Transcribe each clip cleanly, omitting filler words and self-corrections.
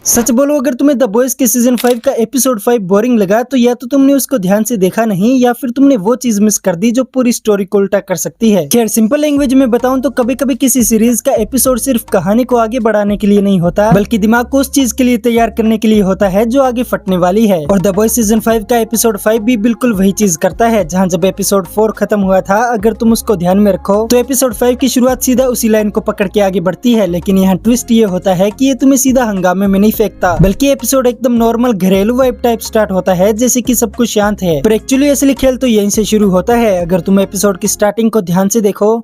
सच बोलो, अगर तुम्हें द बॉयज के सीजन 5 का एपिसोड 5 बोरिंग लगा तो या तो तुमने उसको ध्यान से देखा नहीं या फिर तुमने वो चीज मिस कर दी जो पूरी स्टोरी को उल्टा कर सकती है। खैर, सिंपल लैंग्वेज में बताऊं तो कभी कभी किसी सीरीज का एपिसोड सिर्फ कहानी को आगे बढ़ाने के लिए नहीं होता, बल्कि दिमाग को उस चीज के लिए तैयार करने के लिए होता है जो आगे फटने वाली है। और द बॉयज सीजन 5 का एपिसोड 5 भी बिल्कुल वही चीज करता है। जहाँ जब एपिसोड 4 खत्म हुआ था, अगर तुम उसको ध्यान में रखो तो एपिसोड 5 की शुरुआत सीधा उसी लाइन को पकड़ के आगे बढ़ती है। लेकिन यहाँ ट्विस्ट ये होता है कि ये तुम्हें सीधा हंगामे में नहीं फेंकता, बल्कि एपिसोड एकदम नॉर्मल घरेलू वाइब टाइप स्टार्ट होता है, जैसे कि सब कुछ शांत है। पर एक्चुअली असली खेल तो यहीं से शुरू होता है। अगर तुम एपिसोड की स्टार्टिंग को ध्यान से देखो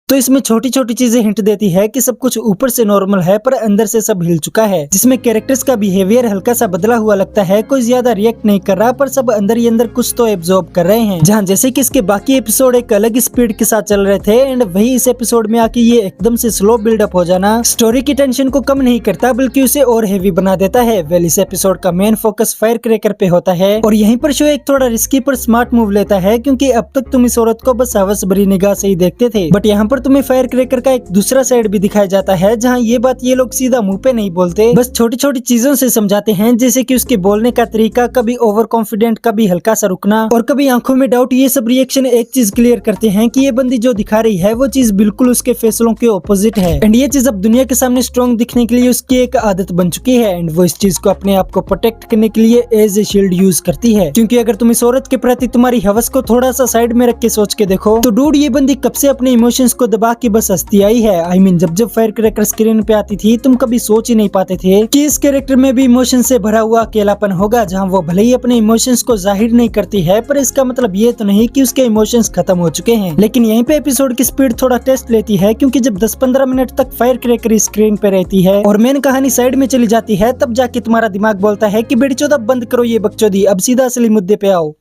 तो इसमें छोटी छोटी चीजें हिंट देती है कि सब कुछ ऊपर से नॉर्मल है पर अंदर से सब हिल चुका है, जिसमें कैरेक्टर्स का बिहेवियर हल्का सा बदला हुआ लगता है। कोई ज्यादा रिएक्ट नहीं कर रहा पर सब अंदर ही अंदर कुछ तो एब्जॉर्ब कर रहे हैं। जहाँ जैसे कि इसके बाकी एपिसोड एक अलग स्पीड के साथ चल रहे थे एंड वही इस एपिसोड में आके ये एकदम से स्लो बिल्डअप हो जाना स्टोरी की टेंशन को कम नहीं करता बल्कि उसे और हेवी बना देता है। वेल, इस एपिसोड का मेन फोकस फायर क्रैकर पे होता है और यहीं पर शो एक थोड़ा रिस्की पर स्मार्ट मूव लेता है, क्योंकि अब तक तुम इस औरत को बस हवस भरी निगाह से ही देखते थे, बट यहाँ पर तुम्हें फायर क्रैकर का एक दूसरा साइड भी दिखाया जाता है, जहाँ ये बात ये लोग सीधा मुंह पे नहीं बोलते, बस छोटी छोटी चीजों से समझाते हैं, जैसे कि उसके बोलने का तरीका, कभी ओवर कॉन्फिडेंट, कभी हल्का सा रुकना और कभी आंखों में डाउट। ये सब रिएक्शन एक चीज क्लियर करते हैं कि ये बंदी जो दिखा रही है वो चीज बिल्कुल उसके फैसलों के ऑपोजिट है एंड ये चीज अब दुनिया के सामने स्ट्रॉन्ग दिखने के लिए उसकी एक आदत बन चुकी है एंड वो इस चीज को अपने आप को प्रोटेक्ट करने के लिए एज ए शील्ड यूज करती है। क्योंकि अगर तुम इस औरत के प्रति तुम्हारी हवस को थोड़ा सा साइड में रख के सोच के देखो तो डूड, ये बंदी कब से अपने इमोशंस को दबा के बस हंसती आई है। आई मीन, जब फायर क्रैकर स्क्रीन पे आती थी तुम कभी सोच ही नहीं पाते थे कि इस कैरेक्टर में भी इमोशन से भरा हुआ अकेलापन होगा, जहां वो भले ही अपने इमोशंस को जाहिर नहीं करती है पर इसका मतलब ये तो नहीं कि उसके इमोशंस खत्म हो चुके हैं। लेकिन यहीं पे एपिसोड की स्पीड थोड़ा टेस्ट लेती है, क्योंकि जब 10-15 मिनट तक फायर क्रैकर स्क्रीन पे रहती है और मेन कहानी साइड में चली जाती है, तब जाके तुम्हारा दिमाग बोलता है कि बेटी चौदह बंद करो ये बकचोदी, अब सीधा असली मुद्दे पे आओ।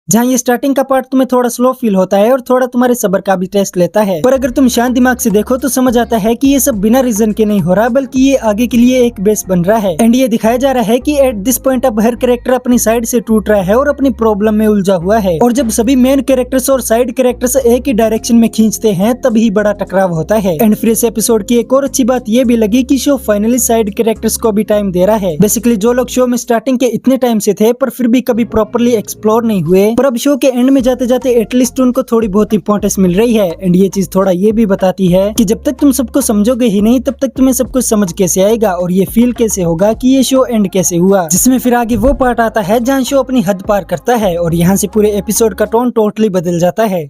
जहाँ ये स्टार्टिंग का पार्ट तुम्हें थोड़ा स्लो फील होता है और थोड़ा तुम्हारे सब्र का भी टेस्ट लेता है, पर अगर तुम शांत दिमाग से देखो तो समझ आता है कि ये सब बिना रीजन के नहीं हो रहा, बल्कि ये आगे के लिए एक बेस बन रहा है एंड ये दिखाया जा रहा है कि एट दिस पॉइंट अब हर कैरेक्टर अपनी साइड से टूट रहा है और अपनी प्रॉब्लम में उलझा हुआ है। और जब सभी मेन कैरेक्टर्स और साइड कैरेक्टर्स एक ही डायरेक्शन में खींचते हैं तभी बड़ा टकराव होता है। एंड फिर इस एपिसोड की एक और अच्छी बात ये भी लगी कि शो फाइनली साइड कैरेक्टर्स को भी टाइम दे रहा है। बेसिकली जो लोग शो में स्टार्टिंग के इतने टाइम से थे पर फिर भी कभी प्रॉपरली एक्सप्लोर नहीं हुए, पर अब शो के एंड जाते जाते एटलीस्ट उनको थोड़ी बहुत इंपॉर्टेंस मिल रही है। एंड ये चीज थोड़ा ये भी बताती है कि जब तक तुम सबको समझोगे ही नहीं तब तक तुम्हें सब कुछ समझ कैसे आएगा और ये फील कैसे होगा कि ये शो एंड कैसे हुआ। जिसमें फिर आगे वो पार्ट आता है जहाँ शो अपनी हद पार करता है और यहाँ से पूरे एपिसोड का टोन टोटली बदल जाता है।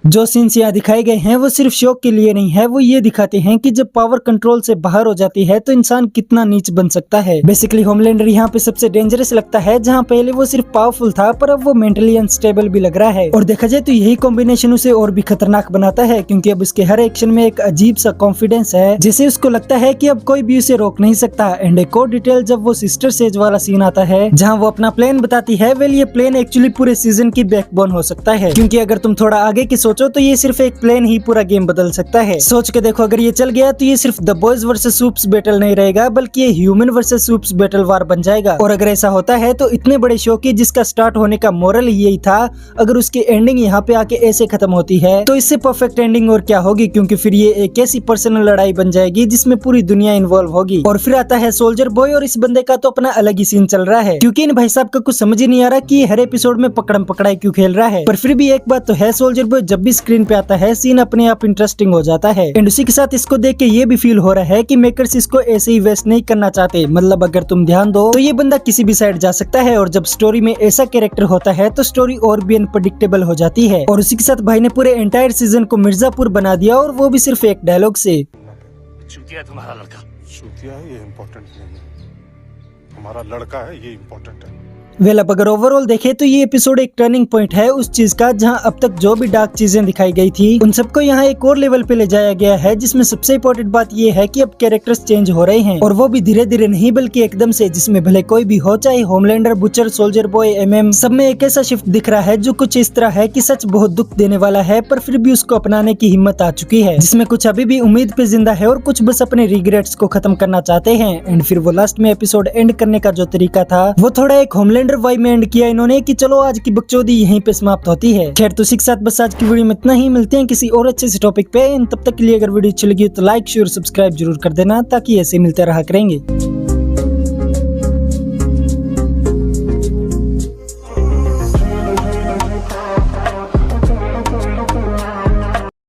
जो सीन्स यहाँ दिखाए गए हैं वो सिर्फ शौक के लिए नहीं है, वो ये दिखाते हैं कि जब पावर कंट्रोल से बाहर हो जाती है तो इंसान कितना नीच बन सकता है। बेसिकली होमलैंडर यहाँ पे सबसे डेंजरस लगता है, जहाँ पहले वो सिर्फ पावरफुल था पर अब वो मेंटली अनस्टेबल भी लग रहा है। और देखा जाए तो यही कॉम्बिनेशन उसे और भी खतरनाक बनाता है, क्योंकि अब उसके हर एक्शन में एक अजीब सा कॉन्फिडेंस है, जिसे उसको लगता है कि अब कोई भी उसे रोक नहीं सकता। एंड एक और डिटेल, जब वो सिस्टर सेज वाला सीन आता है जहाँ वो अपना प्लान बताती है, वेल ये प्लान एक्चुअली पूरे सीजन की बैकबोन हो सकता है, क्योंकि अगर तुम थोड़ा आगे की सोचो तो ये सिर्फ एक प्लेन ही पूरा गेम बदल सकता है। सोच के देखो, अगर ये चल गया तो ये सिर्फ the boys versus soups battle नहीं रहेगा, बल्कि ये ह्यूमन वर्सेस सूप्स बैटल वार बन जाएगा। और अगर ऐसा होता है तो इतने बड़े शो की जिसका स्टार्ट होने का मोरल ही यही था, अगर उसकी एंडिंग यहाँ पे आके ऐसे खत्म होती है तो इससे परफेक्ट एंडिंग और क्या होगी, क्योंकि फिर ये एक ऐसी पर्सनल लड़ाई बन जाएगी जिसमें पूरी दुनिया इन्वॉल्व होगी। और फिर आता है सोल्जर बॉय और इस बंदे का तो अपना अलग ही सीन चल रहा है, क्योंकि इन भाई साहब का कुछ समझ ही नहीं आ रहा कि हर एपिसोड में पकड़म पकड़ाई क्यों खेल रहा है। पर फिर भी एक बात तो है, सोल्जर बॉय जब भी स्क्रीन पे आता है सीन अपने आप इंटरेस्टिंग हो जाता है। एंड उसी के साथ इसको देख के ये भी फील हो रहा है कि मेकर्स इसको ऐसे ही वेस्ट नहीं करना चाहते। मतलब अगर तुम ध्यान दो तो ये बंदा किसी भी साइड जा सकता है और जब स्टोरी में ऐसा कैरेक्टर होता है तो स्टोरी और भी अनप्रेडिक्टेबल हो जाती है। और उसी के साथ भाई ने पूरे एंटायर सीजन को मिर्जापुर बना दिया, और वो भी सिर्फ एक डायलॉग से। चूतिया तुम्हारा लड़का, चूतिया है ये इम्पोर्टेंट नहीं है, हमारा लड़का है ये इम्पोर्टेंट है। वेल, अब अगर ओवरऑल देखे तो ये एपिसोड एक टर्निंग पॉइंट है उस चीज का, जहां अब तक जो भी डार्क चीजें दिखाई गई थी उन सबको यहाँ एक और लेवल पे ले जाया गया है, जिसमें सबसे इम्पोर्टेंट बात ये है कि अब कैरेक्टर्स चेंज हो रहे हैं और वो भी धीरे धीरे नहीं बल्कि एकदम से, जिसमें भले कोई भी हो, चाहे Homelander, butcher, soldier boy, MM, सब में एक ऐसा शिफ्ट दिख रहा है जो कुछ इस तरह है कि सच बहुत दुख देने वाला है, पर फिर भी उसको अपनाने की हिम्मत आ चुकी है, जिसमें कुछ अभी भी उम्मीद पे जिंदा है और कुछ बस अपने रिग्रेट्स को खत्म करना चाहते हैं। एंड फिर वो लास्ट में एपिसोड एंड करने का जो तरीका था वो थोड़ा एक होमलैंडर वंडर वाई में एंड किया इन्होंने कि चलो आज की बकचोदी यहीं पे समाप्त होती है। खैर तो इसी के साथ बस आज की वीडियो में इतना ही, मिलते हैं किसी और अच्छे से टॉपिक पे। तब तक के लिए अगर वीडियो अच्छी लगी तो लाइक शेयर सब्सक्राइब जरूर कर देना, ताकि ऐसे मिलते रहा करेंगे।